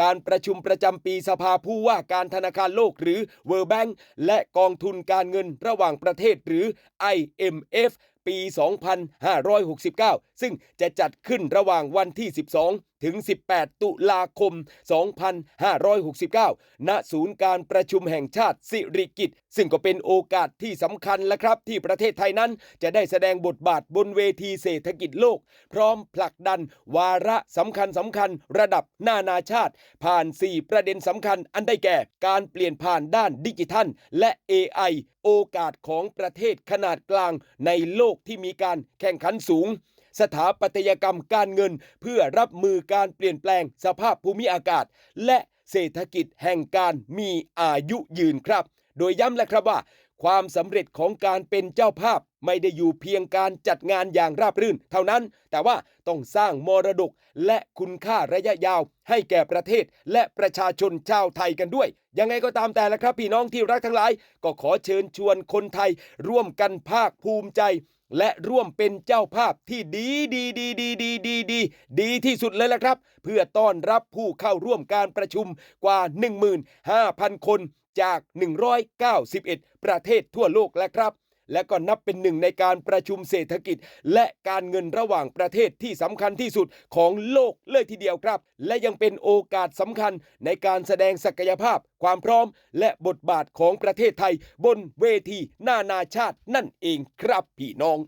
การประชุมประจำปีสภาผู้ว่าการธนาคารโลกหรือ World Bank และกองทุนการเงินระหว่างประเทศหรือ IMF ปี 2569 ซึ่งจะจัดขึ้นระหว่างวันที่ 12 ถึง 18 ตุลาคม 2569 ณ ศูนย์การประชุมแห่งชาติสิริกิติ์ซึ่งก็เป็นโอกาสที่สำคัญและครับที่ประเทศไทยนั้นจะได้แสดงบทบาทบนเวทีเศรษฐกิจโลกพร้อมผลักดันวาระสำคัญระดับนานาชาติผ่าน 4 ประเด็นสำคัญอันได้แก่การเปลี่ยนผ่านด้านดิจิทัลและ AI โอกาสของประเทศขนาดกลางในโลกที่มีการแข่งขันสูงสถาปัตยกรรมการเงินเพื่อรับมือการเปลี่ยนแปลงสภาพภูมิอากาศและเศรษฐกิจแห่งการมีอายุยืนครับโดยย้ำแล้วครับว่าความสำเร็จของการเป็นเจ้าภาพไม่ได้อยู่เพียงการจัดงานอย่างราบรื่นเท่านั้นแต่ว่าต้องสร้างมรดกและคุณค่าระยะยาวให้แก่ประเทศและประชาชนชาวไทยกันด้วยยังไงก็ตามแต่ละครับพี่น้องที่รักทั้งหลายก็ขอเชิญชวนคนไทยร่วมกันภาคภูมิใจและร่วมเป็นเจ้าภาพที่ดีที่สุดเลยละครับเพื่อต้อนรับผู้เข้าร่วมการประชุมกว่า 15,000 คนจาก191ประเทศทั่วโลกแล้วครับและก็นับเป็นหนึ่งในการประชุมเศรษฐกิจและการเงินระหว่างประเทศที่สำคัญที่สุดของโลกเลยทีเดียวครับและยังเป็นโอกาสสำคัญในการแสดงศักยภาพความพร้อมและบทบาทของประเทศไทยบนเวทีนานาชาตินั่นเองครับพี่น้อง